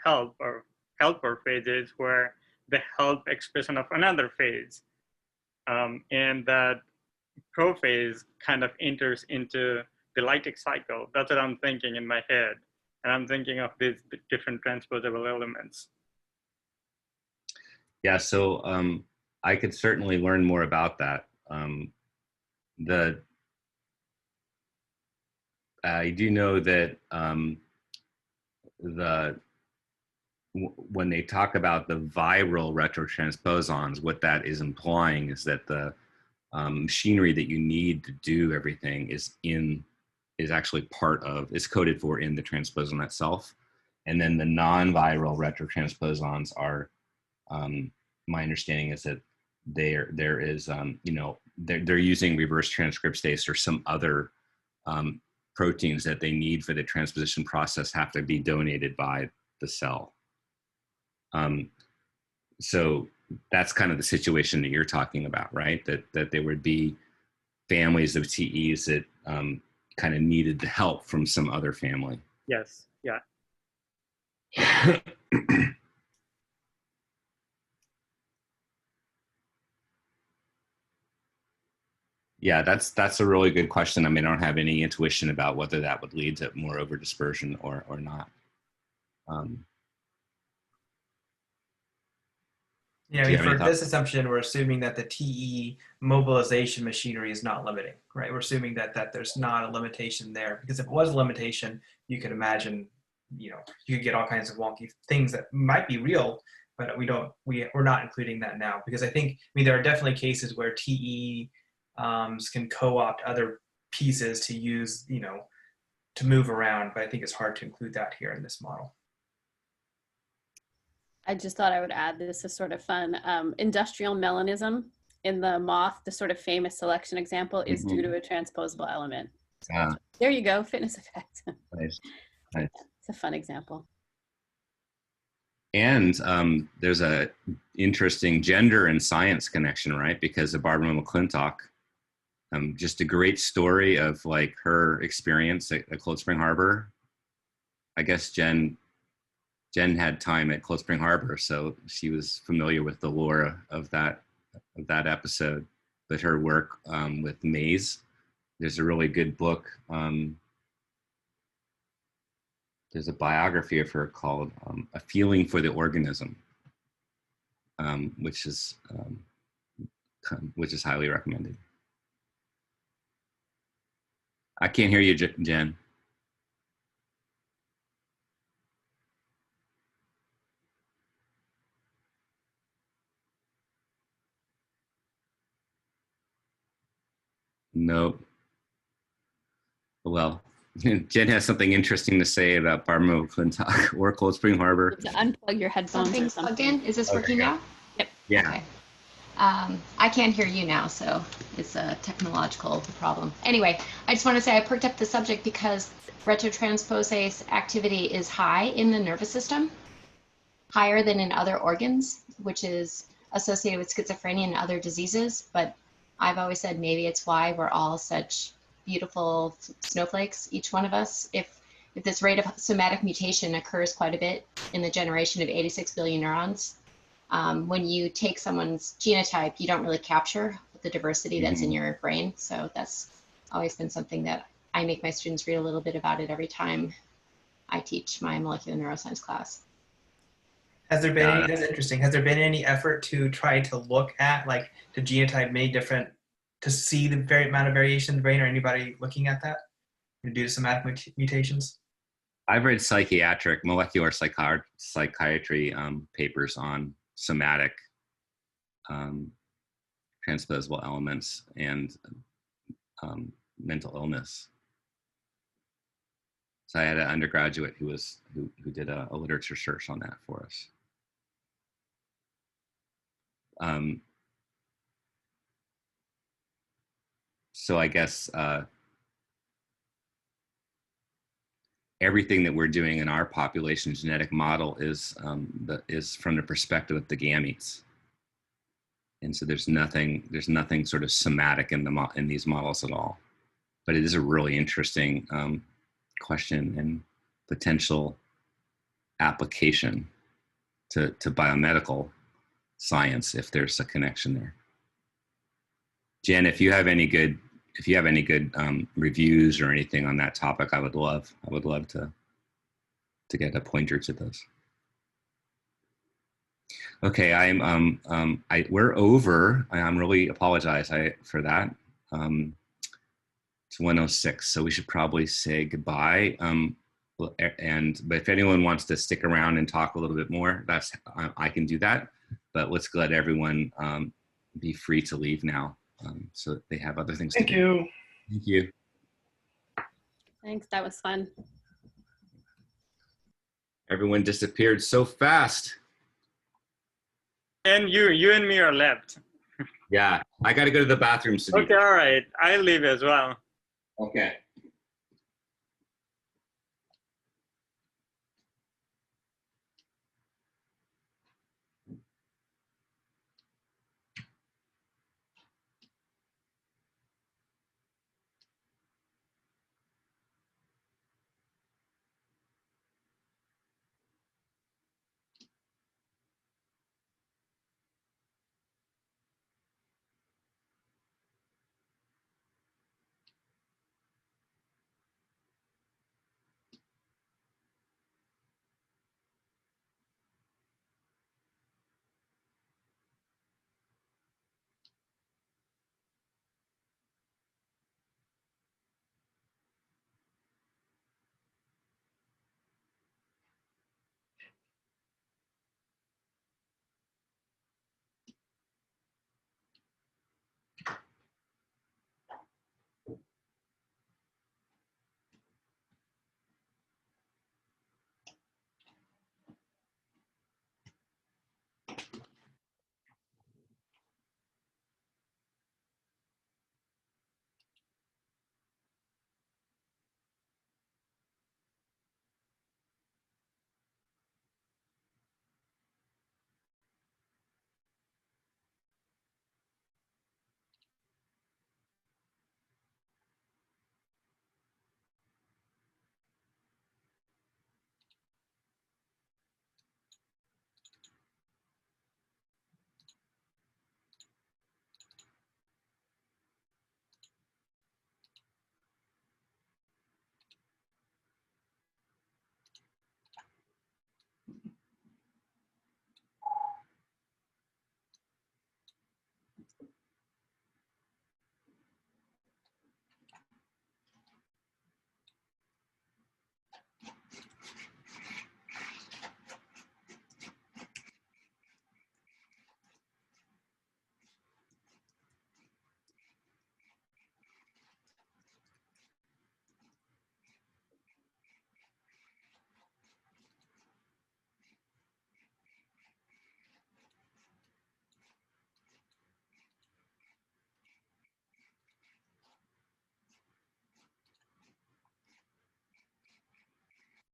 helper phases where the help expression of another phase, and that prophase kind of enters into the lytic cycle. That's what I'm thinking in my head, and I'm thinking of these different transposable elements. Yeah, so I could certainly learn more about that. I do know that when they talk about the viral retrotransposons, what that is implying is that the machinery that you need to do everything is actually is coded for in the transposon itself. And then the non-viral retrotransposons are, my understanding is that there is, they're using reverse transcriptase or some other proteins that they need for the transposition process have to be donated by the cell. So that's kind of the situation that you're talking about, right? That there would be families of TEs that kind of needed the help from some other family. Yes, yeah. Yeah, that's a really good question. I mean, I don't have any intuition about whether that would lead to more overdispersion or not. Yeah, I mean, for this assumption, we're assuming that the TE mobilization machinery is not limiting, right? We're assuming that there's not a limitation there, because if it was a limitation, you could imagine, you could get all kinds of wonky things that might be real, but we're not including that now, because I mean, there are definitely cases where TE can co-opt other pieces to use, to move around, but I think it's hard to include that here in this model. I just thought I would add, this is sort of fun. Industrial melanism in the moth, the sort of famous selection example, is due to a transposable element. So there you go, fitness effect. Nice. It's a fun example. And there's a interesting gender and science connection, right? Because of Barbara McClintock, just a great story of like her experience at Cold Spring Harbor. I guess Jen had time at Cold Spring Harbor, so she was familiar with the lore of that episode. But her work with maize, there's a really good book. There's a biography of her called "A Feeling for the Organism," which is highly recommended. I can't hear you, Jen. Nope. Well, Jen has something interesting to say about Barbara McClintock or Cold Spring Harbor. To unplug your headphones. Something's plugged in. Is this working now? Yep. Yeah. Okay. I can't hear you now, so it's a technological problem. Anyway, I just want to say I perked up the subject because retrotransposase activity is high in the nervous system, higher than in other organs, which is associated with schizophrenia and other diseases. But I've always said maybe it's why we're all such beautiful snowflakes, each one of us. If this rate of somatic mutation occurs quite a bit in the generation of 86 billion neurons, when you take someone's genotype, you don't really capture the diversity that's in your brain. So that's always been something that I make my students read a little bit about it every time I teach my molecular neuroscience class. Has there been that's interesting. Has there been any effort to try to look at like the genotype made different to see the amount of variation in the brain, or anybody looking at that due to somatic mutations? I've read molecular psychiatry papers on somatic transposable elements and mental illness. So I had an undergraduate who did a literature search on that for us. So I guess everything that we're doing in our population genetic model is from the perspective of the gametes, and so there's nothing sort of somatic in these models at all. But it is a really interesting question and potential application to biomedical science if there's a connection there. Jen, if you have any good reviews or anything on that topic, I would love to get a pointer to those. Okay, we're over. I'm really apologize for that. It's 1:06, so we should probably say goodbye. But if anyone wants to stick around and talk a little bit more, I can do that. But let's let everyone be free to leave now, so that they have other things to do. Thank you. Thank you. Thanks, that was fun. Everyone disappeared so fast. And you and me are left. Yeah, I got to go to the bathroom. Okay, all right. I'll leave as well. Okay.